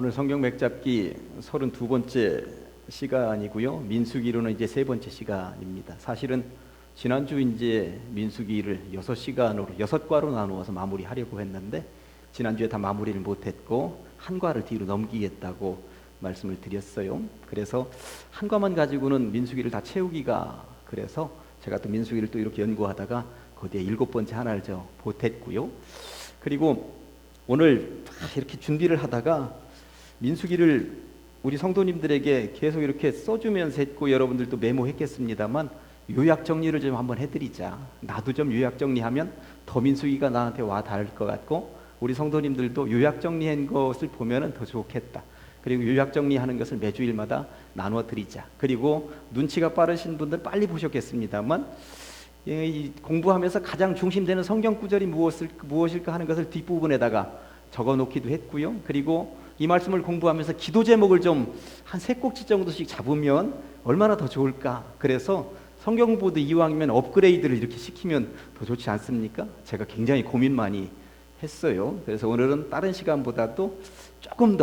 오늘 성경 맥잡기 32번째 시간이고요. 민수기로는 이제 세 번째 시간입니다. 사실은 지난주 이제 민수기를 6시간으로 6과로 나누어서 마무리하려고 했는데 지난주에 다 마무리를 못했고 한 과를 뒤로 넘기겠다고 말씀을 드렸어요. 그래서 한 과만 가지고는 민수기를 다 채우기가 그래서 제가 또 민수기를 또 이렇게 연구하다가 거기에 7번째 하나를 보탰고요. 그리고 오늘 이렇게 준비를 하다가 민수기를 우리 성도님들에게 계속 이렇게 써주면서 했고 여러분들도 메모했겠습니다만 요약 정리를 좀 한번 해드리자. 나도 좀 요약 정리하면 더 민수기가 나한테 와 닿을 것 같고 우리 성도님들도 요약 정리한 것을 보면 더 좋겠다. 그리고 요약 정리하는 것을 매주일마다 나누어 드리자. 그리고 눈치가 빠르신 분들 빨리 보셨겠습니다만 공부하면서 가장 중심되는 성경 구절이 무엇일까 하는 것을 뒷부분에다가 적어놓기도 했고요. 그리고 이 말씀을 공부하면서 기도 제목을 좀 한 3꼭지 정도씩 잡으면 얼마나 더 좋을까. 그래서 성경 공부도 이왕이면 업그레이드를 이렇게 시키면 더 좋지 않습니까? 제가 굉장히 고민 많이 했어요. 그래서 오늘은 다른 시간보다도 조금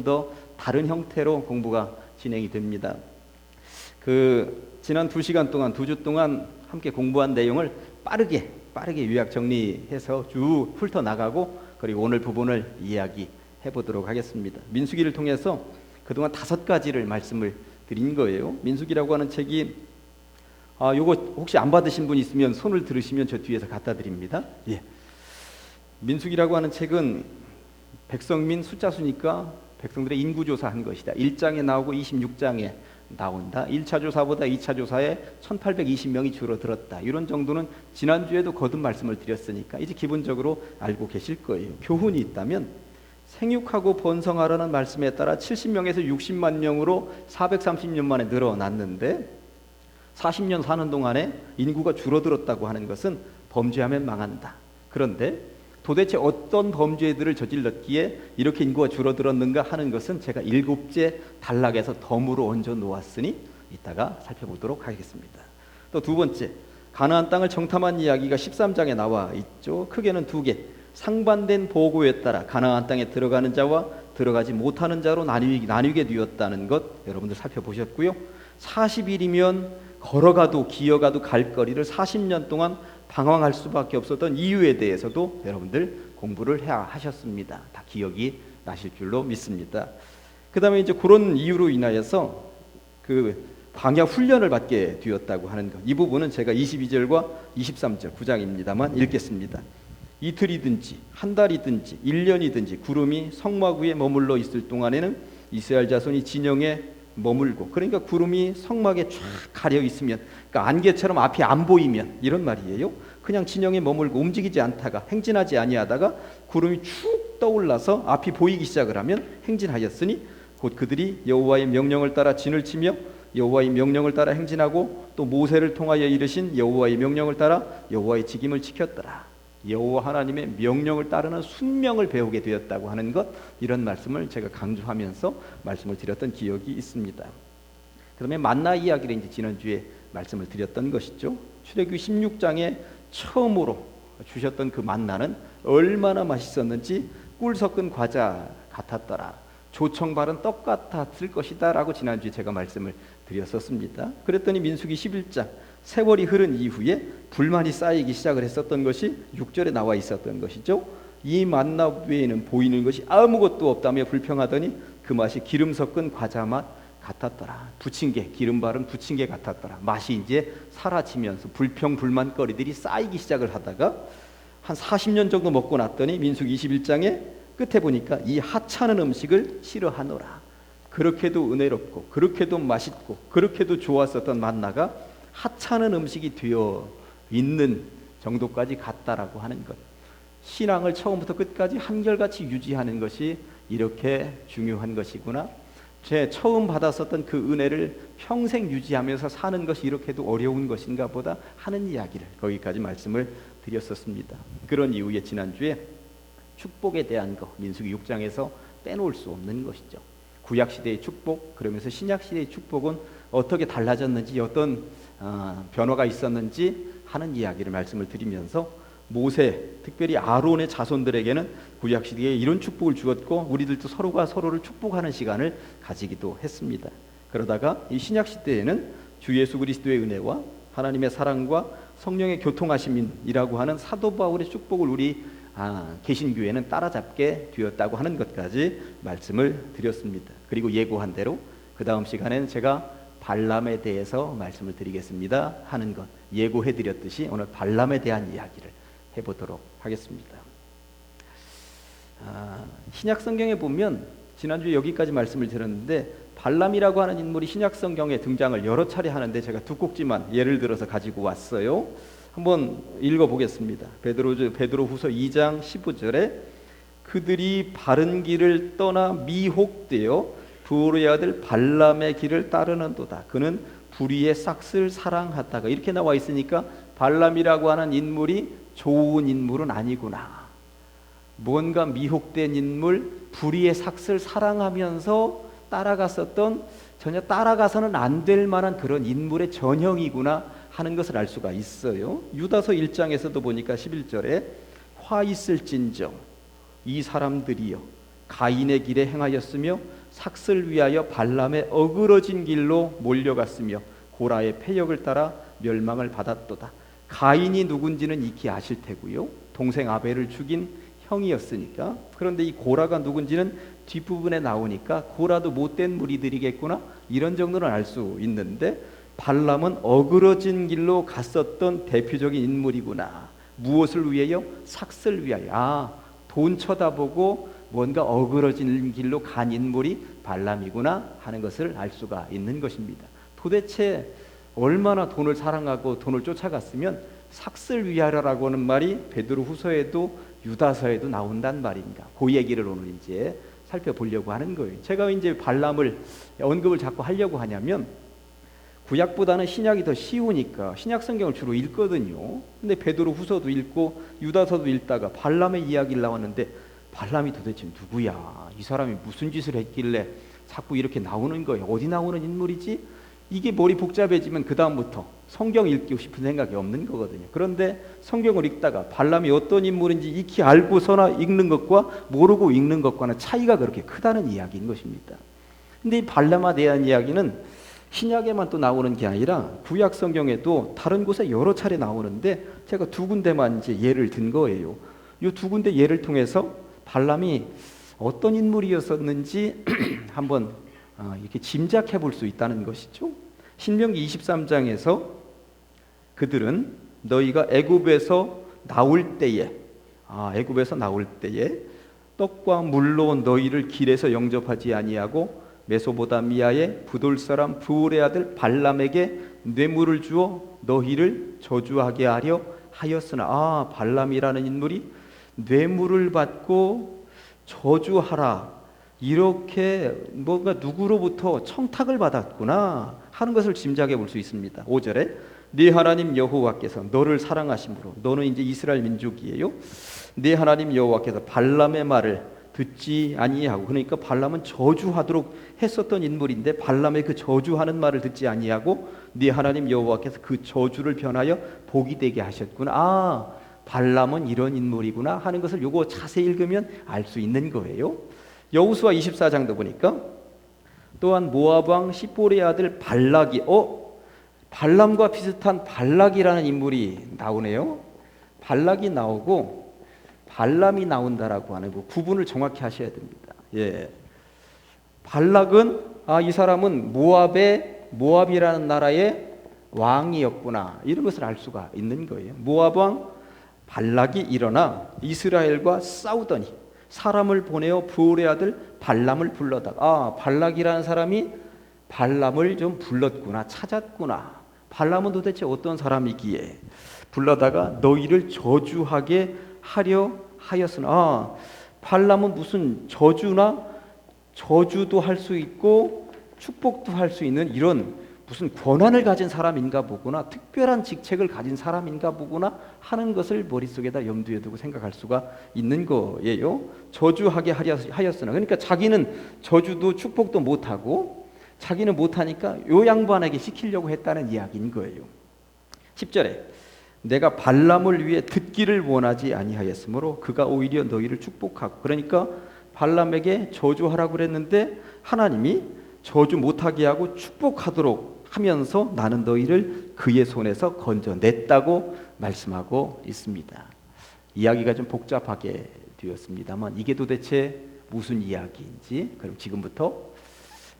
더 다른 형태로 공부가 진행이 됩니다. 지난 2시간 동안 2주 동안 함께 공부한 내용을 빠르게 요약 정리해서 쭉 훑어 나가고 그리고 오늘 부분을 이야기해 보도록 하겠습니다. 민수기를 통해서 그동안 5가지를 말씀을 드린 거예요. 민수기라고 하는 책이 요거 혹시 안 받으신 분 있으면 손을 들으시면 저 뒤에서 갖다 드립니다. 예. 민수기라고 하는 책은 백성민 숫자 수니까 백성들의 인구조사한 것이다. 1장에 나오고 26장에 나온다. 1차 조사보다 2차 조사에 1820명이 줄어들었다. 이런 정도는 지난주에도 거듭 말씀을 드렸으니까 이제 기본적으로 알고 계실 거예요. 교훈이 있다면 생육하고 번성하라는 말씀에 따라 70명에서 60만 명으로 430년 만에 늘어났는데 40년 사는 동안에 인구가 줄어들었다고 하는 것은 범죄하면 망한다. 그런데 도대체 어떤 범죄들을 저질렀기에 이렇게 인구가 줄어들었는가 하는 것은 제가 7째 단락에서 덤으로 얹어 놓았으니 이따가 살펴보도록 하겠습니다. 또 2번째, 가나안 땅을 정탐한 이야기가 13장에 나와 있죠. 크게는 2개. 상반된 보고에 따라 가나안 땅에 들어가는 자와 들어가지 못하는 자로 나뉘게 되었다는 것 여러분들 살펴보셨고요. 40일이면 걸어가도 기어가도 갈 거리를 40년 동안 방황할 수밖에 없었던 이유에 대해서도 여러분들 공부를 하셨습니다. 다 기억이 나실 줄로 믿습니다. 그 다음에 이제 그런 이유로 인하여서 광야 훈련을 받게 되었다고 하는 것. 이 부분은 제가 22절과 23절 9장입니다만 읽겠습니다. 이틀이든지 한 달이든지 1년이든지 구름이 성막 위에 머물러 있을 동안에는 이스라엘 자손이 진영에 머물고, 그러니까 구름이 성막에 쫙 가려 있으면, 그러니까 안개처럼 앞이 안 보이면, 이런 말이에요. 그냥 진영에 머물고 움직이지 않다가 행진하지 아니하다가 구름이 축 떠올라서 앞이 보이기 시작을 하면 행진하였으니 곧 그들이 여호와의 명령을 따라 진을 치며 여호와의 명령을 따라 행진하고 또 모세를 통하여 이르신 여호와의 명령을 따라 여호와의 직임을 지켰더라. 여호와 하나님의 명령을 따르는 순명을 배우게 되었다고 하는 것, 이런 말씀을 제가 강조하면서 말씀을 드렸던 기억이 있습니다. 그 다음에 만나 이야기를 이제 지난주에 말씀을 드렸던 것이죠. 출애굽기 16장에 처음으로 주셨던 그 만나는 얼마나 맛있었는지 꿀 섞은 과자 같았더라. 조청 바른 떡 같았을 것이다 라고 지난주에 제가 말씀을 드렸었습니다. 그랬더니 민수기 11장 세월이 흐른 이후에 불만이 쌓이기 시작을 했었던 것이 6절에 나와 있었던 것이죠. 이 만나 외에는 보이는 것이 아무것도 없다며 불평하더니 그 맛이 기름 섞은 과자 맛 같았더라. 부침개, 기름 바른 부침개 같았더라. 맛이 이제 사라지면서 불평 불만거리들이 쌓이기 시작을 하다가 한 40년 정도 먹고 났더니 민수기 21장에 끝에 보니까 이 하찮은 음식을 싫어하노라. 그렇게도 은혜롭고 그렇게도 맛있고 그렇게도 좋았었던 만나가 하찮은 음식이 되어 있는 정도까지 갔다라고 하는 것. 신앙을 처음부터 끝까지 한결같이 유지하는 것이 이렇게 중요한 것이구나. 제 처음 받았었던 그 은혜를 평생 유지하면서 사는 것이 이렇게도 어려운 것인가 보다 하는 이야기를 거기까지 말씀을 드렸었습니다. 그런 이후에 지난주에 축복에 대한 거 민수기 6장에서 빼놓을 수 없는 것이죠. 구약시대의 축복, 그러면서 신약시대의 축복은 어떻게 달라졌는지, 어떤 변화가 있었는지 하는 이야기를 말씀을 드리면서 모세, 특별히 아론의 자손들에게는 구약 시대에 이런 축복을 주었고 우리들도 서로가 서로를 축복하는 시간을 가지기도 했습니다. 그러다가 이 신약 시대에는 주 예수 그리스도의 은혜와 하나님의 사랑과 성령의 교통하심이라고 하는 사도 바울의 축복을 우리 개신교회는 따라잡게 되었다고 하는 것까지 말씀을 드렸습니다. 그리고 예고한 대로 그 다음 시간에는 제가 발람에 대해서 말씀을 드리겠습니다 하는 것 예고해 드렸듯이 오늘 발람에 대한 이야기를 해보도록 하겠습니다. 신약 성경에 보면 지난주에 여기까지 말씀을 드렸는데 발람이라고 하는 인물이 신약 성경에 등장을 여러 차례 하는데 제가 두 꼭지만 예를 들어서 가지고 왔어요. 한번 읽어보겠습니다. 베드로후서 2장 15절에 그들이 바른 길을 떠나 미혹되어 부올의 아들 발람의 길을 따르는도다. 그는 불의의 싹을 사랑하다가 이렇게 나와 있으니까 발람이라고 하는 인물이 좋은 인물은 아니구나. 뭔가 미혹된 인물, 불의의 삭슬 사랑하면서 따라갔었던 전혀 따라가서는 안 될 만한 그런 인물의 전형이구나 하는 것을 알 수가 있어요. 유다서 1장에서도 보니까 11절에 화 있을진정 이 사람들이여 가인의 길에 행하였으며 삭슬 위하여 발람의 어그러진 길로 몰려갔으며 고라의 패역을 따라 멸망을 받았도다. 가인이 누군지는 익히 아실 테고요. 동생 아벨을 죽인 형이었으니까. 그런데 이 고라가 누군지는 뒷부분에 나오니까 고라도 못된 무리들이겠구나 이런 정도는 알 수 있는데 발람은 어그러진 길로 갔었던 대표적인 인물이구나. 무엇을 위하여? 삭슬 위하여. 돈 쳐다보고 뭔가 어그러진 길로 간 인물이 발람이구나 하는 것을 알 수가 있는 것입니다. 도대체 얼마나 돈을 사랑하고 돈을 쫓아갔으면 삭슬 위하여라고 하는 말이 베드로후서에도 유다서에도 나온단 말인가. 그 얘기를 오늘 이제 살펴보려고 하는 거예요. 제가 이제 발람을 언급을 자꾸 하려고 하냐면 구약보다는 신약이 더 쉬우니까 신약 성경을 주로 읽거든요. 근데 베드로후서도 읽고 유다서도 읽다가 발람의 이야기를 나왔는데 발람이 도대체 누구야? 이 사람이 무슨 짓을 했길래 자꾸 이렇게 나오는 거예요? 어디 나오는 인물이지? 이게 머리 복잡해지면 그 다음부터 성경 읽고 싶은 생각이 없는 거거든요. 그런데 성경을 읽다가 발람이 어떤 인물인지 익히 알고서나 읽는 것과 모르고 읽는 것과는 차이가 그렇게 크다는 이야기인 것입니다. 근데 이 발람에 대한 이야기는 신약에만 또 나오는 게 아니라 구약 성경에도 다른 곳에 여러 차례 나오는데 제가 두 군데만 이제 예를 든 거예요. 이 두 군데 예를 통해서 발람이 어떤 인물이었었는지 한번 이렇게 짐작해 볼 수 있다는 것이죠. 신명기 23장에서 그들은 너희가 애굽에서 나올 때에 떡과 물로 너희를 길에서 영접하지 아니하고 메소보다미아의 부돌 사람 부올의 아들 발람에게 뇌물을 주어 너희를 저주하게 하려 하였으나 발람이라는 인물이 뇌물을 받고 저주하라 이렇게 뭔가 누구로부터 청탁을 받았구나 하는 것을 짐작해 볼 수 있습니다. 5절에 네 하나님 여호와께서 너를 사랑하심으로 너는 이제 이스라엘 민족이에요. 네 하나님 여호와께서 발람의 말을 듣지 아니하고 그러니까 발람은 저주하도록 했었던 인물인데 발람의 그 저주하는 말을 듣지 아니하고 네 하나님 여호와께서 그 저주를 변하여 복이 되게 하셨구나. 발람은 이런 인물이구나 하는 것을 요거 자세히 읽으면 알 수 있는 거예요. 여호수아 24장도 보니까 또한 모압 왕 시보리의 아들 발락이 발람과 비슷한 발락이라는 인물이 나오네요. 발락이 나오고 발람이 나온다라고 하는 거 구분을 정확히 하셔야 됩니다. 예. 발락은 이 사람은 모압이라는 나라의 왕이었구나 이런 것을 알 수가 있는 거예요. 모압 왕 발락이 일어나 이스라엘과 싸우더니 사람을 보내어 부올의 아들 발람을 불러다가 발락이라는 사람이 발람을 좀 불렀구나 찾았구나. 발람은 도대체 어떤 사람이기에 불러다가 너희를 저주하게 하려 하였으나 발람은 무슨 저주도 할 수 있고 축복도 할 수 있는 이런 무슨 권한을 가진 사람인가 보구나 특별한 직책을 가진 사람인가 보구나 하는 것을 머릿속에다 염두에 두고 생각할 수가 있는 거예요. 저주하게 하였으나 그러니까 자기는 저주도 축복도 못하고 자기는 못하니까 요 양반에게 시키려고 했다는 이야기인 거예요. 10절에 내가 발람을 위해 듣기를 원하지 아니하였으므로 그가 오히려 너희를 축복하고, 그러니까 발람에게 저주하라고 그랬는데 하나님이 저주 못하게 하고 축복하도록 하면서 나는 너희를 그의 손에서 건져냈다고 말씀하고 있습니다. 이야기가 좀 복잡하게 되었습니다만 이게 도대체 무슨 이야기인지 그럼 지금부터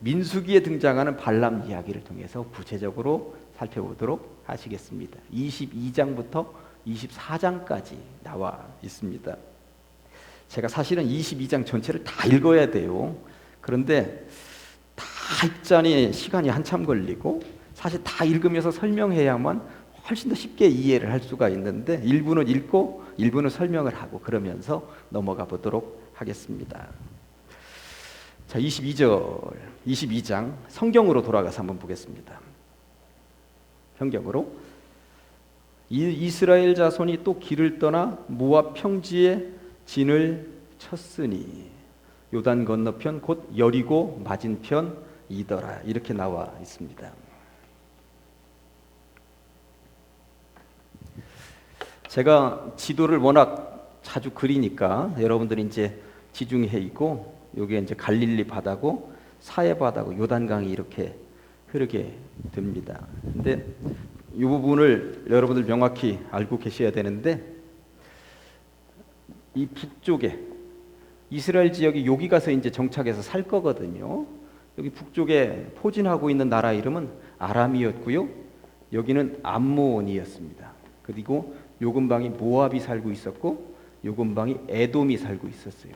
민수기에 등장하는 발람 이야기를 통해서 구체적으로 살펴보도록 하시겠습니다. 22장부터 24장까지 나와 있습니다. 제가 사실은 22장 전체를 다 읽어야 돼요. 그런데 다 읽자니 시간이 한참 걸리고 사실 다 읽으면서 설명해야만 훨씬 더 쉽게 이해를 할 수가 있는데 일부는 읽고 일부는 설명을 하고 그러면서 넘어가 보도록 하겠습니다. 자, 22장 성경으로 돌아가서 한번 보겠습니다. 성경으로 이스라엘 자손이 또 길을 떠나 모압 평지에 진을 쳤으니 요단 건너편 곧 여리고 맞은편이더라 이렇게 나와 있습니다. 제가 지도를 워낙 자주 그리니까 여러분들이 이제 지중해 있고 여기에 이제 갈릴리 바다고 사해 바다고 요단강이 이렇게 흐르게 됩니다. 근데 이 부분을 여러분들 명확히 알고 계셔야 되는데 이 북쪽에 이스라엘 지역이 여기 가서 이제 정착해서 살 거거든요. 여기 북쪽에 포진하고 있는 나라 이름은 아람이었고요. 여기는 암몬이었습니다. 그리고 요 근방이 모압이 살고 있었고 요 근방이 에돔이 살고 있었어요.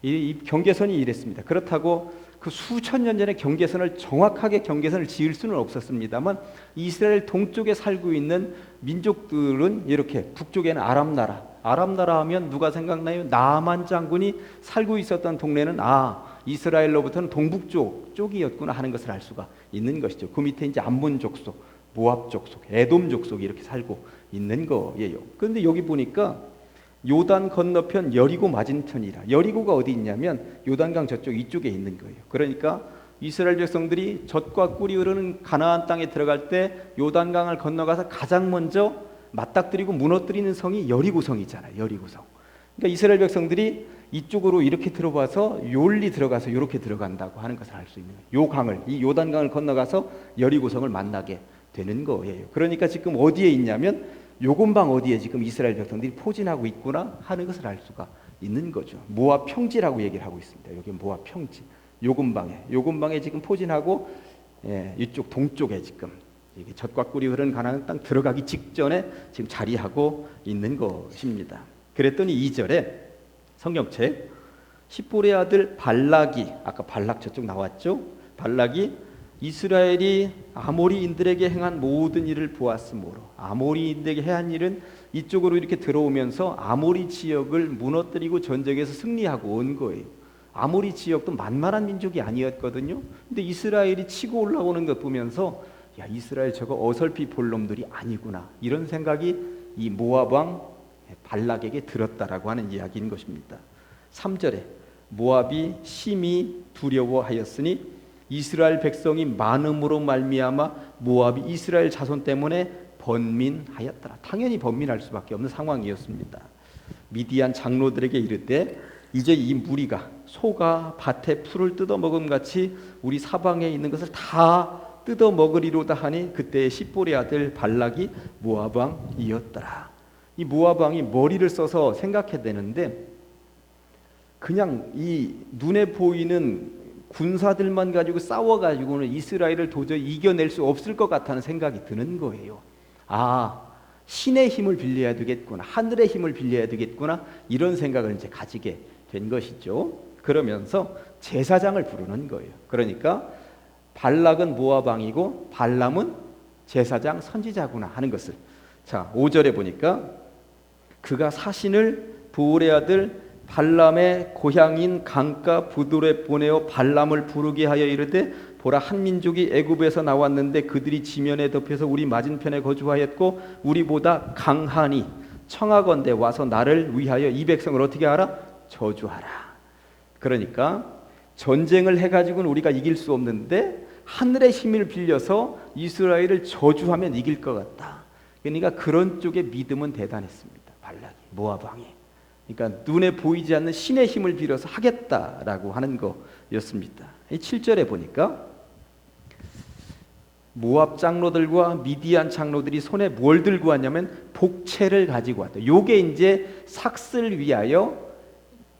이 경계선이 이랬습니다. 그렇다고 그 수천 년 전에 경계선을 정확하게 경계선을 지을 수는 없었습니다만 이스라엘 동쪽에 살고 있는 민족들은 이렇게 북쪽에는 아람 나라 하면 누가 생각나요? 나만 장군이 살고 있었던 동네는 이스라엘로부터는 동북쪽 쪽이었구나 하는 것을 알 수가 있는 것이죠. 그 밑에 이제 암몬 족속, 모압 족속, 에돔 족속이 이렇게 살고 있는 거예요. 그런데 여기 보니까 요단 건너편 여리고 맞은편이라. 여리고가 어디 있냐면 요단강 저쪽 이쪽에 있는 거예요. 그러니까 이스라엘 백성들이 젖과 꿀이 흐르는 가나안 땅에 들어갈 때 요단강을 건너가서 가장 먼저 맞닥뜨리고 무너뜨리는 성이 여리고성이잖아요. 여리고성. 그러니까 이스라엘 백성들이 이쪽으로 이렇게 들어와서 욜리 들어가서 이렇게 들어간다고 하는 것을 알 수 있는 거예요. 요 강을, 이 요단강을 건너가서 여리고성을 만나게 되는 거예요. 그러니까 지금 어디에 있냐면 요 근방 어디에 지금 이스라엘 백성들이 포진하고 있구나 하는 것을 알 수가 있는 거죠. 모압 평지라고 얘기를 하고 있습니다. 여기 모압 평지. 요 근방에 지금 포진하고 이쪽 동쪽에 지금 이게 젖과 꿀이 흐르는 가나안 땅 들어가기 직전에 지금 자리하고 있는 것입니다. 그랬더니 2절에 성경책 십볼의 아들 발락이 아까 발락 저쪽 나왔죠? 발락이 이스라엘이 아모리인들에게 행한 모든 일을 보았으므로 아모리인들에게 행한 일은 이쪽으로 이렇게 들어오면서 아모리 지역을 무너뜨리고 전쟁에서 승리하고 온 거예요. 아모리 지역도 만만한 민족이 아니었거든요. 근데 이스라엘이 치고 올라오는 것 보면서 야, 이스라엘 저거 어설피 볼 놈들이 아니구나 이런 생각이 이 모압 왕 발락에게 들었다라고 하는 이야기인 것입니다. 3절에 모압이 심히 두려워하였으니 이스라엘 백성이 많음으로 말미암아 모압이 이스라엘 자손 때문에 번민하였더라. 당연히 번민할 수밖에 없는 상황이었습니다. 미디안 장로들에게 이르되 이제 이 무리가 소가 밭에 풀을 뜯어먹음 같이 우리 사방에 있는 것을 다 뜯어먹으리로다 하니 그때 십볼의 아들 발락이 모압 왕이었더라. 이 모압 왕이 머리를 써서 생각해야 되는데 그냥 이 눈에 보이는 군사들만 가지고 싸워가지고는 이스라엘을 도저히 이겨낼 수 없을 것 같다는 생각이 드는 거예요. 신의 힘을 빌려야 되겠구나, 하늘의 힘을 빌려야 되겠구나 이런 생각을 이제 가지게 된 것이죠. 그러면서 제사장을 부르는 거예요. 그러니까 발락은 모압 왕이고 발람은 제사장 선지자구나 하는 것을. 자, 5절에 보니까 그가 사신을 보올의 아들 발람의 고향인 강가 부돌에 보내어 발람을 부르게 하여 이르되 보라 한 민족이 애굽에서 나왔는데 그들이 지면에 덮여서 우리 맞은편에 거주하였고 우리보다 강하니 청하건대 와서 나를 위하여 이 백성을 어떻게 하라? 저주하라. 그러니까 전쟁을 해가지고는 우리가 이길 수 없는데 하늘의 힘을 빌려서 이스라엘을 저주하면 이길 것 같다. 그러니까 그런 쪽의 믿음은 대단했습니다. 발락이 모압 왕이. 그러니까 눈에 보이지 않는 신의 힘을 빌어서 하겠다라고 하는 거였습니다. 7절에 보니까 모압 장로들과 미디안 장로들이 손에 뭘 들고 왔냐면 복채를 가지고 왔다. 요게 이제 삭슬 위하여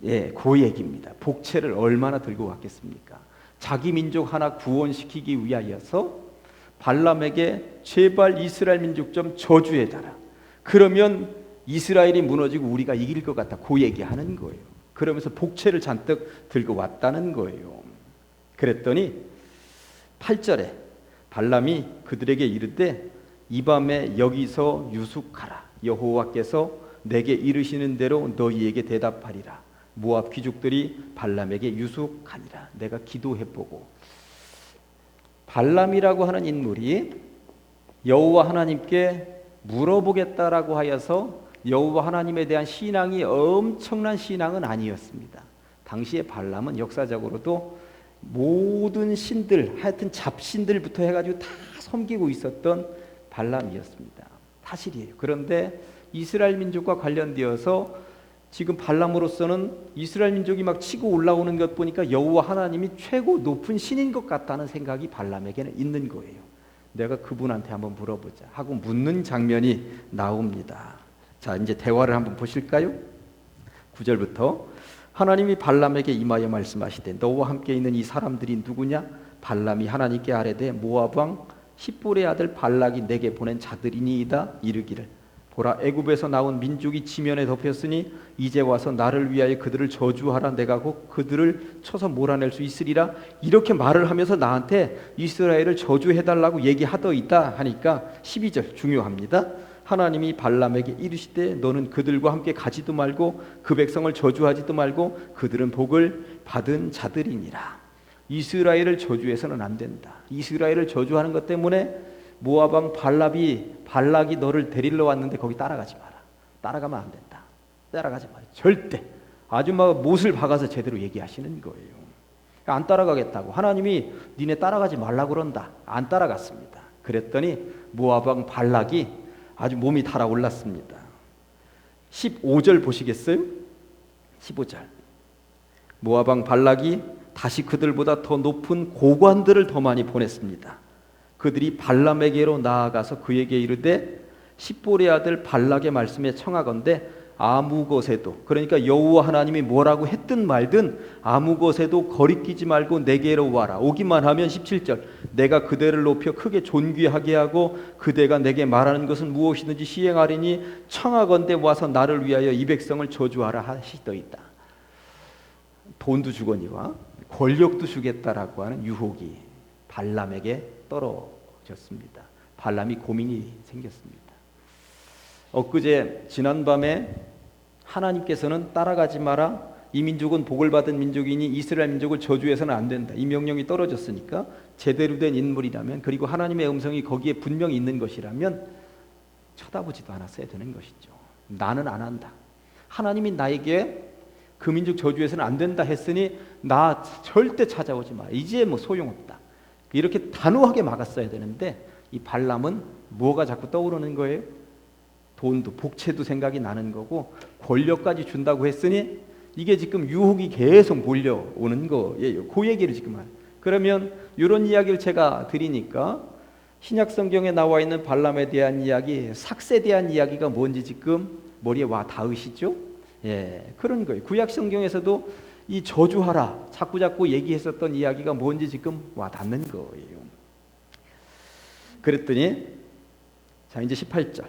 그 얘기입니다. 복채를 얼마나 들고 왔겠습니까? 자기 민족 하나 구원시키기 위하여서 발람에게 제발 이스라엘 민족 좀 저주해달라. 그러면 이스라엘이 무너지고 우리가 이길 것 같다. 그 얘기하는 거예요. 그러면서 복채를 잔뜩 들고 왔다는 거예요. 그랬더니 8절에 발람이 그들에게 이르되 이 밤에 여기서 유숙하라. 여호와께서 내게 이르시는 대로 너희에게 대답하리라. 모압 귀족들이 발람에게 유숙하니라. 내가 기도해보고 발람이라고 하는 인물이 여호와 하나님께 물어보겠다라고 하여서 여호와 하나님에 대한 신앙이 엄청난 신앙은 아니었습니다. 당시에 발람은 역사적으로도 모든 신들, 하여튼 잡신들부터 해가지고 다 섬기고 있었던 발람이었습니다. 사실이에요. 그런데 이스라엘 민족과 관련되어서 지금 발람으로서는 이스라엘 민족이 막 치고 올라오는 것 보니까 여호와 하나님이 최고 높은 신인 것 같다는 생각이 발람에게는 있는 거예요. 내가 그분한테 한번 물어보자 하고 묻는 장면이 나옵니다. 자, 이제 대화를 한번 보실까요? 9절부터 하나님이 발람에게 임하여 말씀하시되 너와 함께 있는 이 사람들이 누구냐? 발람이 하나님께 아뢰되 모압 왕 십볼의 아들 발락이 내게 보낸 자들이니이다. 이르기를 보라 애굽에서 나온 민족이 지면에 덮였으니 이제 와서 나를 위하여 그들을 저주하라. 내가 곧 그들을 쳐서 몰아낼 수 있으리라. 이렇게 말을 하면서 나한테 이스라엘을 저주해달라고 얘기하더이다 하니까 12절 중요합니다. 하나님이 발람에게 이르시되 너는 그들과 함께 가지도 말고 그 백성을 저주하지도 말고 그들은 복을 받은 자들이니라. 이스라엘을 저주해서는 안 된다. 이스라엘을 저주하는 것 때문에 모압 왕 발락이 너를 데리러 왔는데 거기 따라가지 마라. 따라가면 안 된다. 따라가지 마라. 절대. 아주 막 못을 박아서 제대로 얘기하시는 거예요. 안 따라가겠다고. 하나님이 니네 따라가지 말라고 그런다. 안 따라갔습니다. 그랬더니 모압 왕 발락이 아주 몸이 달아올랐습니다. 15절 보시겠어요? 15절. 모압 왕 발락이 다시 그들보다 더 높은 고관들을 더 많이 보냈습니다. 그들이 발람에게로 나아가서 그에게 이르되 십볼의 아들 발락의 말씀에 청하건대 아무 것에도, 그러니까 여호와 하나님이 뭐라고 했든 말든 아무 것에도 거리끼지 말고 내게로 와라. 오기만 하면 17절 내가 그대를 높여 크게 존귀하게 하고 그대가 내게 말하는 것은 무엇이든지 시행하리니 청하건대 와서 나를 위하여 이 백성을 저주하라 하시더이다. 돈도 주거니와 권력도 주겠다라고 하는 유혹이 발람에게 떨어졌습니다. 발람이 고민이 생겼습니다. 엊그제 지난밤에 하나님께서는 따라가지 마라. 이 민족은 복을 받은 민족이니 이스라엘 민족을 저주해서는 안 된다. 이 명령이 떨어졌으니까 제대로 된 인물이라면, 그리고 하나님의 음성이 거기에 분명히 있는 것이라면 쳐다보지도 않았어야 되는 것이죠. 나는 안 한다. 하나님이 나에게 그 민족 저주해서는 안 된다 했으니 나 절대 찾아오지 마. 이제 뭐 소용없다. 이렇게 단호하게 막았어야 되는데 이 발람은 뭐가 자꾸 떠오르는 거예요? 돈도 복채도 생각이 나는 거고 권력까지 준다고 했으니 이게 지금 유혹이 계속 몰려오는 거예요. 그 얘기를 지금 할. 그러면 이런 이야기를 제가 드리니까 신약 성경에 나와 있는 발람에 대한 이야기, 삭스에 대한 이야기가 뭔지 지금 머리에 와 닿으시죠? 예, 그런 거예요. 구약 성경에서도 이 저주하라 자꾸 얘기했었던 이야기가 뭔지 지금 와 닿는 거예요. 그랬더니 자 이제 18절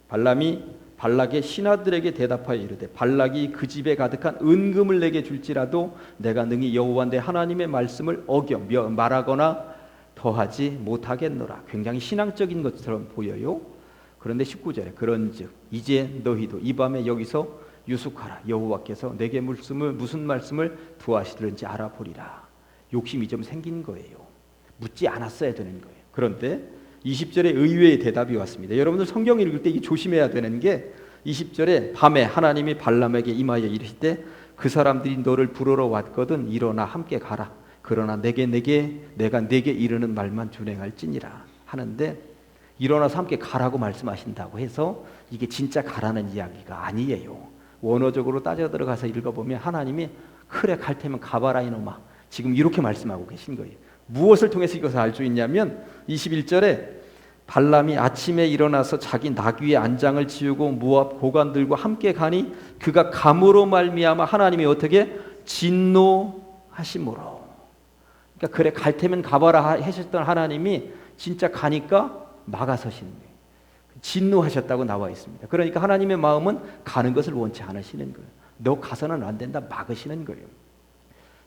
발람이 발락의 신하들에게 대답하여 이르되 발락이 그 집에 가득한 은금을 내게 줄지라도 내가 능히 여호와 내 하나님의 말씀을 어겨 말하거나 더하지 못하겠노라. 굉장히 신앙적인 것처럼 보여요. 그런데 19절에 그런즉 이제 너희도 이 밤에 여기서 유숙하라. 여호와께서 내게 무슨 말씀을 두하시든지 알아보리라. 욕심이 좀 생긴 거예요. 묻지 않았어야 되는 거예요. 그런데 20절에 의외의 대답이 왔습니다. 여러분들 성경 읽을 때 이게 조심해야 되는 게 20절에 밤에 하나님이 발람에게 임하여 이르시되 그 사람들이 너를 부르러 왔거든 일어나 함께 가라. 그러나 내가 내게 이르는 말만 준행할지니라 하는데 일어나서 함께 가라고 말씀하신다고 해서 이게 진짜 가라는 이야기가 아니에요. 원어적으로 따져 들어가서 읽어보면 하나님이 그래 갈 테면 가봐라 이놈아, 지금 이렇게 말씀하고 계신 거예요. 무엇을 통해서 이것을 알 수 있냐면 21절에 발람이 아침에 일어나서 자기 나귀의 안장을 지우고 모압 고관들과 함께 가니 그가 감으로 말미암아 하나님이 어떻게 진노하심으로. 그러니까 그래 갈 테면 가봐라 하셨던 하나님이 진짜 가니까 막아서시는 거예요. 진노하셨다고 나와 있습니다. 그러니까 하나님의 마음은 가는 것을 원치 않으시는 거예요. 너 가서는 안 된다, 막으시는 거예요.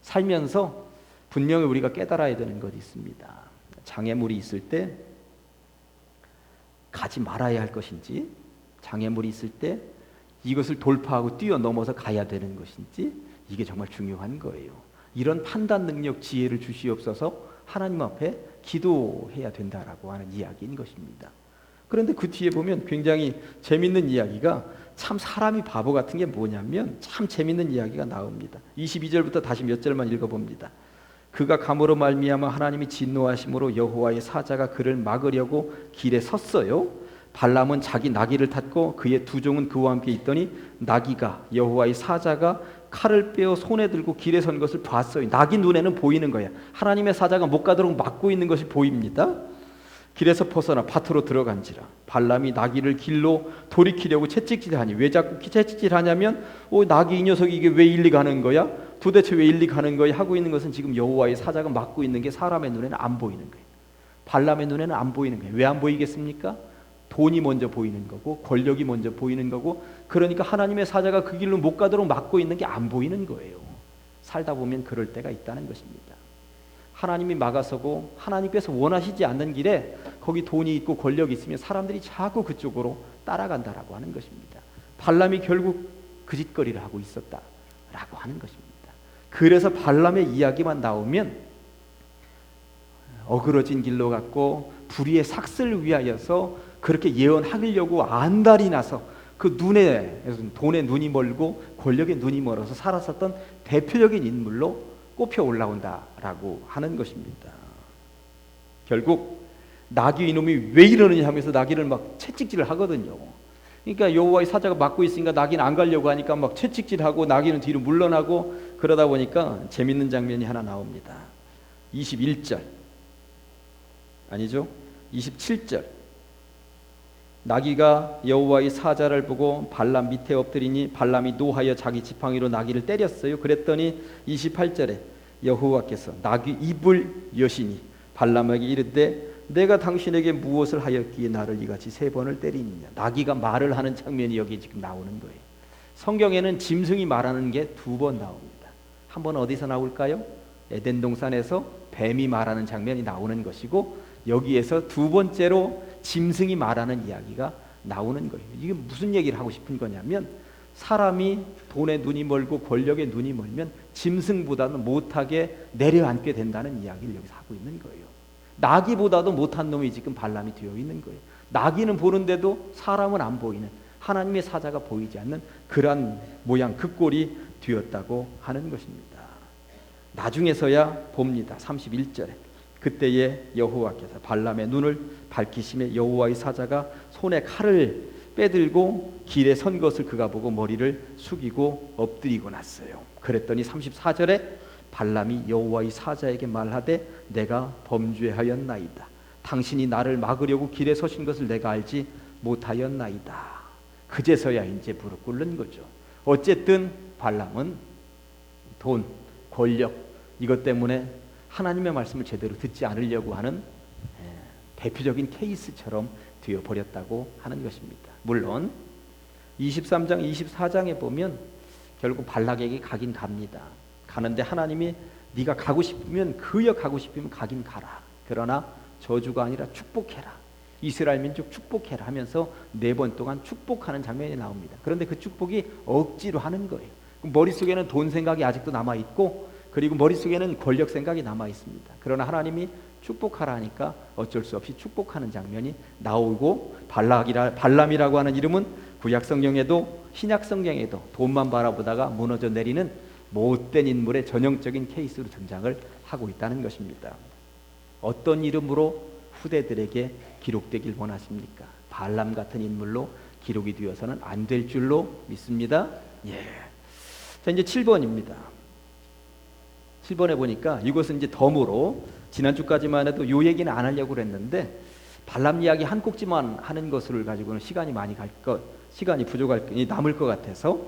살면서 분명히 우리가 깨달아야 되는 것이 있습니다. 장애물이 있을 때 가지 말아야 할 것인지, 장애물이 있을 때 이것을 돌파하고 뛰어넘어서 가야 되는 것인지, 이게 정말 중요한 거예요. 이런 판단 능력, 지혜를 주시옵소서 하나님 앞에 기도해야 된다라고 하는 이야기인 것입니다. 그런데 그 뒤에 보면 굉장히 재밌는 이야기가, 참 사람이 바보 같은 게 뭐냐면 참 재밌는 이야기가 나옵니다. 22절부터 다시 몇 절만 읽어봅니다. 그가 감으로 말미암아 하나님이 진노하심으로 여호와의 사자가 그를 막으려고 길에 섰어요. 발람은 자기 나귀를 탔고 그의 두 종은 그와 함께 있더니 나귀가 여호와의 사자가 칼을 빼어 손에 들고 길에 선 것을 봤어요. 나귀 눈에는 보이는 거야. 하나님의 사자가 못 가도록 막고 있는 것이 보입니다. 길에서 벗어나 밭으로 들어간지라. 발람이 나귀를 길로 돌이키려고 채찍질하니, 왜 자꾸 채찍질하냐면 나귀 이 녀석이 이게 왜 일리 가는 거야? 도대체 왜 일리 가는 거야? 하고 있는 것은 지금 여호와의 사자가 막고 있는 게 사람의 눈에는 안 보이는 거예요. 발람의 눈에는 안 보이는 거예요. 왜 안 보이겠습니까? 돈이 먼저 보이는 거고 권력이 먼저 보이는 거고, 그러니까 하나님의 사자가 그 길로 못 가도록 막고 있는 게 안 보이는 거예요. 살다 보면 그럴 때가 있다는 것입니다. 하나님이 막아서고 하나님께서 원하시지 않는 길에 거기 돈이 있고 권력이 있으면 사람들이 자꾸 그쪽으로 따라간다라고 하는 것입니다. 발람이 결국 그 짓거리를 하고 있었다라고 하는 것입니다. 그래서 발람의 이야기만 나오면 어그러진 길로 갔고 불의의 삭슬을 위하여서 그렇게 예언하려고 안달이 나서 그 눈에, 돈에 눈이 멀고 권력에 눈이 멀어서 살았었던 대표적인 인물로 꼽혀 올라온다라고 하는 것입니다. 결국 나귀 이놈이 왜 이러느냐 하면서 나귀를 막 채찍질을 하거든요. 그러니까 여호와의 사자가 막고 있으니까 나귀는 안 가려고 하니까 막 채찍질하고 나귀는 뒤로 물러나고, 그러다 보니까 재밌는 장면이 하나 나옵니다. 21절 아니죠? 27절. 나귀가 여호와의 사자를 보고 발람 밑에 엎드리니 발람이 노하여 자기 지팡이로 나귀를 때렸어요. 그랬더니 28절에 여호와께서 나귀 입을 여시니 발람에게 이르되 내가 당신에게 무엇을 하였기에 나를 이같이 세 번을 때리느냐. 나귀가 말을 하는 장면이 여기 지금 나오는 거예요. 성경에는 짐승이 말하는 게 두 번 나옵니다. 한 번은 어디서 나올까요? 에덴 동산에서 뱀이 말하는 장면이 나오는 것이고, 여기에서 두 번째로 짐승이 말하는 이야기가 나오는 거예요. 이게 무슨 얘기를 하고 싶은 거냐면, 사람이 돈에 눈이 멀고 권력에 눈이 멀면 짐승보다는 못하게 내려앉게 된다는 이야기를 여기서 하고 있는 거예요. 나귀보다도 못한 놈이 지금 발람이 되어 있는 거예요. 나귀는 보는데도 사람은 안 보이는, 하나님의 사자가 보이지 않는 그러한 모양, 그 꼴이 되었다고 하는 것입니다. 나중에서야 봅니다. 31절에 그때에 여호와께서 발람의 눈을 밝히심에 여호와의 사자가 손에 칼을 빼들고 길에 선 것을 그가 보고 머리를 숙이고 엎드리고 났어요. 그랬더니 34절에 발람이 여호와의 사자에게 말하되 내가 범죄하였나이다. 당신이 나를 막으려고 길에 서신 것을 내가 알지 못하였나이다. 그제서야 이제 무릎 꿇는 거죠. 어쨌든 발람은 돈, 권력, 이것 때문에 하나님의 말씀을 제대로 듣지 않으려고 하는 대표적인 케이스처럼 되어버렸다고 하는 것입니다. 물론 23장, 24장에 보면 결국 발락에게 가긴 갑니다. 가는데 하나님이 네가 가고 싶으면, 그여 가고 싶으면 가긴 가라. 그러나 저주가 아니라 축복해라. 이스라엘 민족 축복해라 하면서 4번 동안 축복하는 장면이 나옵니다. 그런데 그 축복이 억지로 하는 거예요. 머릿속에는 돈 생각이 아직도 남아있고, 그리고 머릿속에는 권력 생각이 남아있습니다. 그러나 하나님이 축복하라 하니까 어쩔 수 없이 축복하는 장면이 나오고, 발람이라고 하는 이름은 구약성경에도 신약성경에도 돈만 바라보다가 무너져 내리는 못된 인물의 전형적인 케이스로 등장을 하고 있다는 것입니다. 어떤 이름으로 후대들에게 기록되길 원하십니까? 발람 같은 인물로 기록이 되어서는 안 될 줄로 믿습니다. 예. 자, 이제 7번입니다. 7번에 보니까 이것은 이제 덤으로 지난주까지만 해도 요 얘기는 안 하려고 그랬는데 발람 이야기 한 꼭지만 하는 것을 가지고는 시간이 부족할 남을 것 같아서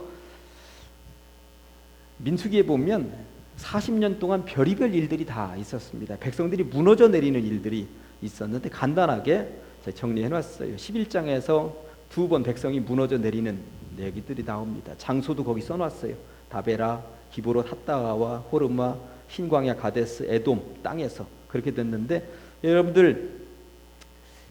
민수기에 보면 40년 동안 별의별 일들이 다 있었습니다. 백성들이 무너져 내리는 일들이 있었는데 간단하게 정리해 놨어요. 11장에서 두 번 백성이 무너져 내리는 얘기들이 나옵니다. 장소도 거기 써놨어요. 다베라, 기브롯 핫다와 호르마, 흰광야 가데스, 에돔 땅에서 그렇게 됐는데, 여러분들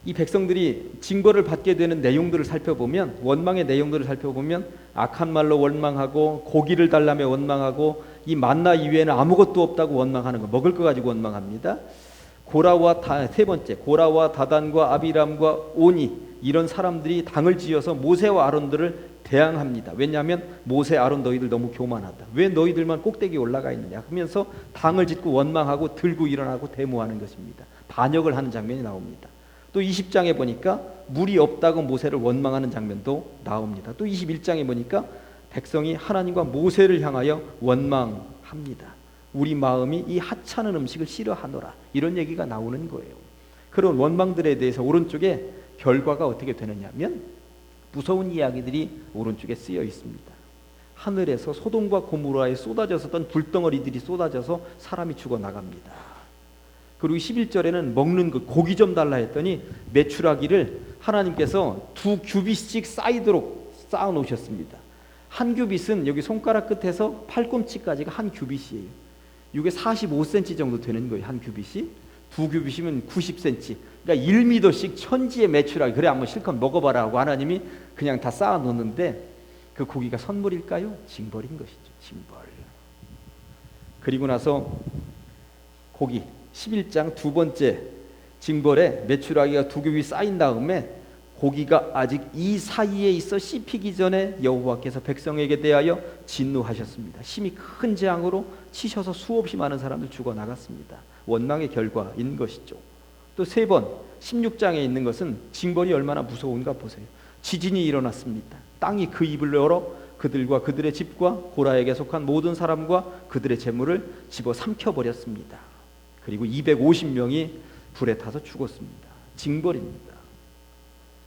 이 백성들이 징벌을 받게 되는 내용들을 살펴보면, 원망의 내용들을 살펴보면 악한 말로 원망하고 고기를 달라며 원망하고 이 만나 이외에는 아무것도 없다고 원망하는 거, 먹을 거 가지고 원망합니다. 세 번째 고라와 다단과 아비람과 오니 이런 사람들이 당을 지어서 모세와 아론들을 대항합니다. 왜냐하면 모세, 아론 너희들 너무 교만하다. 왜 너희들만 꼭대기에 올라가 있느냐 하면서 당을 짓고 원망하고 들고 일어나고 데모하는 것입니다. 반역을 하는 장면이 나옵니다. 또 20장에 보니까 물이 없다고 모세를 원망하는 장면도 나옵니다. 또 21장에 보니까 백성이 하나님과 모세를 향하여 원망합니다. 우리 마음이 이 하찮은 음식을 싫어하노라, 이런 얘기가 나오는 거예요. 그런 원망들에 대해서 오른쪽에 결과가 어떻게 되느냐면 무서운 이야기들이 오른쪽에 쓰여 있습니다. 하늘에서 소돔과 고모라에 쏟아졌었던 불덩어리들이 쏟아져서 사람이 죽어나갑니다. 그리고 11절에는 먹는 그 고기 좀 달라 했더니 메추라기를 하나님께서 2규빗씩 쌓이도록 쌓아 놓으셨습니다. 한 규빗은 여기 손가락 끝에서 팔꿈치까지가 한 규빗이에요. 이게 45cm 정도 되는 거예요. 한 규빗이. 2규빗이면 90cm. 그러니까 1m씩 천지의 메추라기. 그래 한번 실컷 먹어봐라 하고 하나님이 그냥 다 쌓아 놓는데, 그 고기가 선물일까요? 징벌인 것이죠. 징벌. 그리고 나서 고기 11장 두 번째 징벌에 메추라기가 2규빗 쌓인 다음에 고기가 아직 이 사이에 있어 씹히기 전에 여호와께서 백성에게 대하여 진노하셨습니다. 심히 큰 재앙으로 치셔서 수없이 많은 사람들 죽어나갔습니다. 원망의 결과인 것이죠. 또 세 번 16장에 있는 것은 징벌이 얼마나 무서운가 보세요. 지진이 일어났습니다. 땅이 그 입을 열어 그들과 그들의 집과 고라에게 속한 모든 사람과 그들의 재물을 집어 삼켜버렸습니다. 그리고 250명이 불에 타서 죽었습니다. 징벌입니다.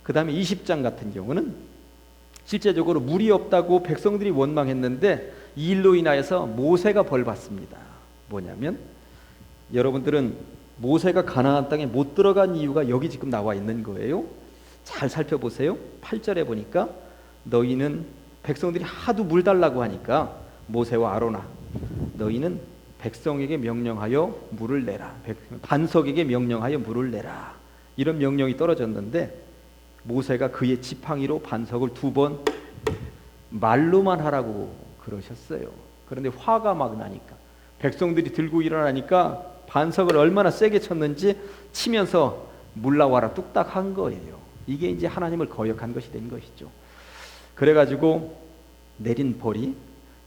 그 다음에 20장 같은 경우는 실제적으로 물이 없다고 백성들이 원망했는데 이 일로 인하여서 모세가 벌받습니다. 뭐냐면, 여러분들은 모세가 가나안 땅에 못 들어간 이유가 여기 지금 나와 있는 거예요. 잘 살펴보세요. 8절에 보니까 너희는, 백성들이 하도 물 달라고 하니까 모세와 아론아, 너희는 백성에게 명령하여 물을 내라, 반석에게 명령하여 물을 내라, 이런 명령이 떨어졌는데 모세가 그의 지팡이로 반석을 2번 말로만 하라고 그러셨어요. 그런데 화가 막 나니까, 백성들이 들고 일어나니까 반석을 얼마나 세게 쳤는지 치면서 물 나와라 뚝딱 한 거예요. 이게 이제 하나님을 거역한 것이 된 것이죠. 그래가지고 내린 벌이,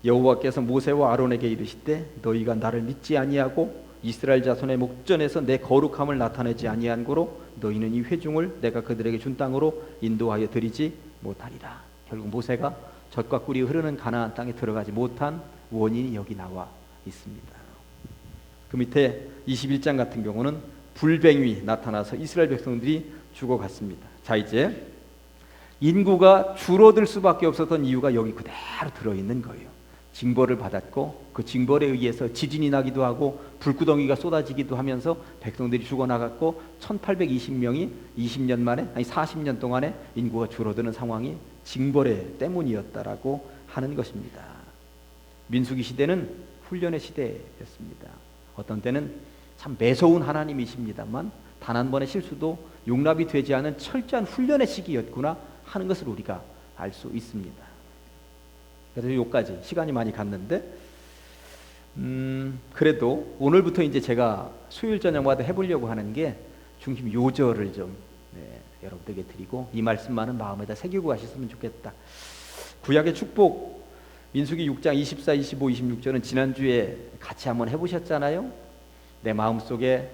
여호와께서 모세와 아론에게 이르시되 너희가 나를 믿지 아니하고 이스라엘 자손의 목전에서 내 거룩함을 나타내지 아니한 고로 너희는 이 회중을 내가 그들에게 준 땅으로 인도하여 드리지 못하리라. 결국 모세가 젖과 꿀이 흐르는 가나안 땅에 들어가지 못한 원인이 여기 나와 있습니다. 그 밑에 21장 같은 경우는 불병이 나타나서 이스라엘 백성들이 죽어갔습니다. 자, 이제 인구가 줄어들 수밖에 없었던 이유가 여기 그대로 들어있는 거예요. 징벌을 받았고 그 징벌에 의해서 지진이 나기도 하고 불구덩이가 쏟아지기도 하면서 백성들이 죽어나갔고 1820명이 20년 만에, 아니 40년 동안에 인구가 줄어드는 상황이 징벌에 때문이었다라고 하는 것입니다. 민수기 시대는 훈련의 시대였습니다. 어떤 때는 참 매서운 하나님이십니다만 단 한 번의 실수도 용납이 되지 않은 철저한 훈련의 시기였구나 하는 것을 우리가 알 수 있습니다. 그래서 여기까지 시간이 많이 갔는데 그래도 오늘부터 이제 제가 수요일 저녁마다 해보려고 하는 게 중심 요절을 좀 여러분들에게 드리고 이 말씀만은 마음에다 새기고 가셨으면 좋겠다. 구약의 축복 민수기 6장 24, 25, 26절은 지난주에 같이 한번 해보셨잖아요. 내 마음속에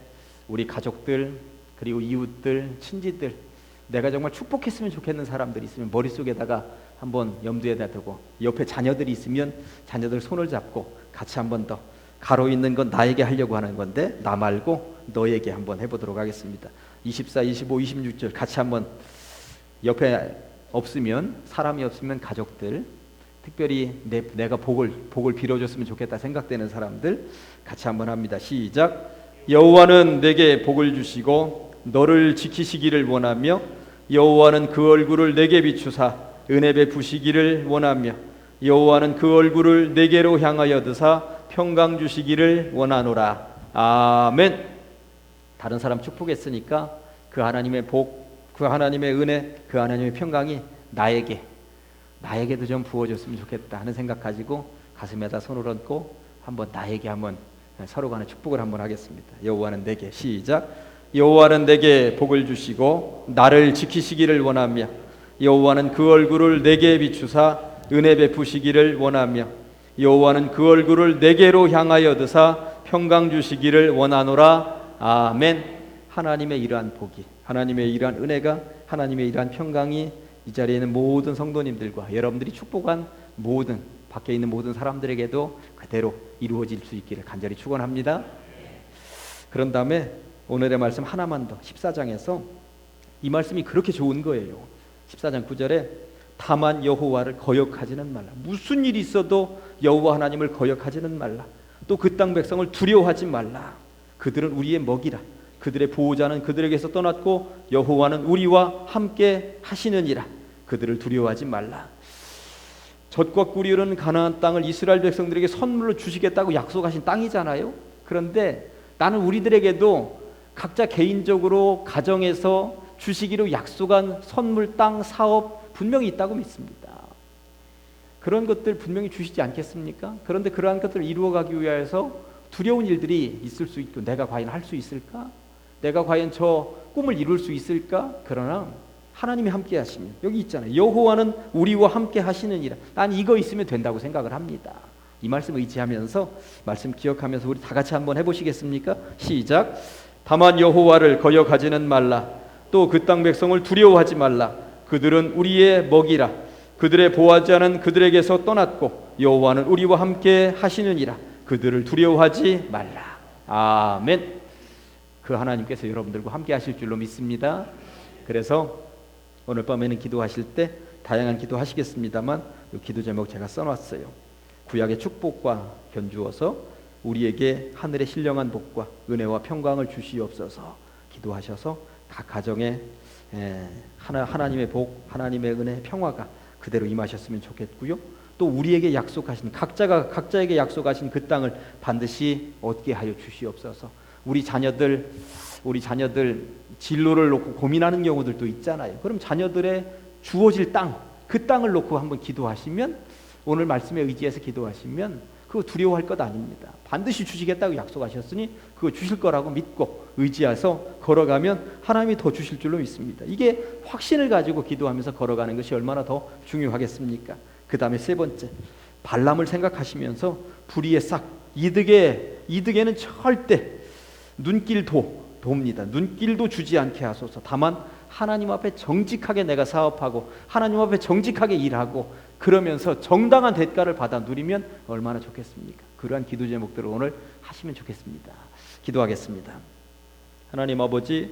우리 가족들, 그 그리고 이웃들, 친지들, 내가 정말 축복했으면 좋겠는 사람들이 있으면 머릿속에다가 한번 염두에다 두고, 옆에 자녀들이 있으면 자녀들 손을 잡고 같이 한번 더, 가로 있는 건 나에게 하려고 하는 건데 나 말고 너에게 한번 해보도록 하겠습니다. 24, 25, 26절 같이 한번, 옆에 없으면, 사람이 없으면 가족들, 특별히 내가 복을 빌어줬으면 좋겠다 생각되는 사람들 같이 한번 합니다. 시작. 여호와는 내게 복을 주시고 너를 지키시기를 원하며, 여호와는 그 얼굴을 내게 비추사 은혜 베푸시기를 원하며, 여호와는 그 얼굴을 내게로 향하여 드사 평강 주시기를 원하노라. 아멘. 다른 사람 축복했으니까 그 하나님의 복, 그 하나님의 은혜, 그 하나님의 평강이 나에게도 좀 부어줬으면 좋겠다 하는 생각 가지고 가슴에다 손을 얹고 한번 나에게 한번 서로 간에 축복을 한번 하겠습니다. 여호와는 내게, 시작. 여호와는 내게 복을 주시고 나를 지키시기를 원하며, 여호와는 그 얼굴을 내게 비추사 은혜 베푸시기를 원하며, 여호와는 그 얼굴을 내게로 향하여 드사 평강 주시기를 원하노라. 아멘. 하나님의 이러한 복이, 하나님의 이러한 은혜가, 하나님의 이러한 평강이 이 자리에 있는 모든 성도님들과 여러분들이 축복한 모든 밖에 있는 모든 사람들에게도 그대로 이루어질 수 있기를 간절히 축원합니다. 그런 다음에 오늘의 말씀 하나만 더, 14장에서 이 말씀이 그렇게 좋은 거예요. 14장 9절에 다만 여호와를 거역하지는 말라. 무슨 일이 있어도 여호와 하나님을 거역하지는 말라. 또 그 땅 백성을 두려워하지 말라. 그들은 우리의 먹이라. 그들의 보호자는 그들에게서 떠났고 여호와는 우리와 함께 하시느니라. 그들을 두려워하지 말라. 젖과 꿀이 흐르는 가나안 땅을 이스라엘 백성들에게 선물로 주시겠다고 약속하신 땅이잖아요. 그런데 나는 우리들에게도 각자 개인적으로 가정에서 주시기로 약속한 선물, 땅, 사업 분명히 있다고 믿습니다. 그런 것들 분명히 주시지 않겠습니까? 그런데 그러한 것들을 이루어가기 위해서 두려운 일들이 있을 수 있고, 내가 과연 할 수 있을까? 내가 과연 저 꿈을 이룰 수 있을까? 그러나 하나님이 함께 하시면, 여기 있잖아요. 여호와는 우리와 함께 하시느니라. 난 이거 있으면 된다고 생각을 합니다. 이 말씀 의지하면서, 말씀 기억하면서 우리 다 같이 한번 해보시겠습니까? 시작. 다만 여호와를 거역하지는 말라. 또 그 땅 백성을 두려워하지 말라. 그들은 우리의 먹이라. 그들의 보호자는 그들에게서 떠났고 여호와는 우리와 함께 하시느니라. 그들을 두려워하지 말라. 아멘. 그 하나님께서 여러분들과 함께 하실 줄로 믿습니다. 그래서 오늘 밤에는 기도하실 때 다양한 기도 하시겠습니다만, 이 기도 제목 제가 써놨어요. 구약의 축복과 견주어서 우리에게 하늘의 신령한 복과 은혜와 평강을 주시옵소서 기도하셔서 각 가정에 하나님의 복, 하나님의 은혜, 평화가 그대로 임하셨으면 좋겠고요. 또 우리에게 약속하신, 각자에게 약속하신 그 땅을 반드시 얻게 하여 주시옵소서. 우리 자녀들 진로를 놓고 고민하는 경우들도 있잖아요. 그럼 자녀들의 주어질 땅, 그 땅을 놓고 한번 기도하시면, 오늘 말씀에 의지해서 기도하시면 그거 두려워할 것 아닙니다. 반드시 주시겠다고 약속하셨으니 그거 주실 거라고 믿고 의지해서 걸어가면 하나님이 더 주실 줄로 믿습니다. 이게 확신을 가지고 기도하면서 걸어가는 것이 얼마나 더 중요하겠습니까? 그 다음에 세 번째, 발람을 생각하시면서 불의의 싹, 이득에는 절대 눈길도 눈길도 주지 않게 하소서. 다만 하나님 앞에 정직하게 내가 사업하고 하나님 앞에 정직하게 일하고 그러면서 정당한 대가를 받아 누리면 얼마나 좋겠습니까? 그러한 기도 제목들을 오늘 하시면 좋겠습니다. 기도하겠습니다. 하나님 아버지,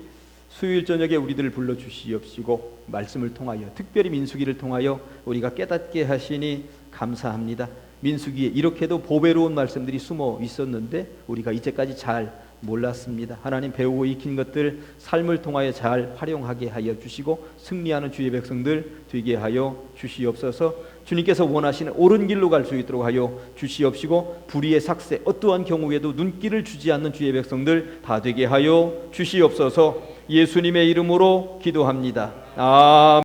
수요일 저녁에 우리들을 불러주시옵시고 말씀을 통하여, 특별히 민수기를 통하여 우리가 깨닫게 하시니 감사합니다. 민수기에 이렇게도 보배로운 말씀들이 숨어 있었는데 우리가 이제까지 잘 몰랐습니다. 하나님, 배우고 익힌 것들 삶을 통하여 잘 활용하게 하여 주시고 승리하는 주의 백성들 되게 하여 주시옵소서. 주님께서 원하시는 옳은 길로 갈 수 있도록 하여 주시옵시고 불의의 삭새, 어떠한 경우에도 눈길을 주지 않는 주의 백성들 다 되게 하여 주시옵소서. 예수님의 이름으로 기도합니다. 아멘.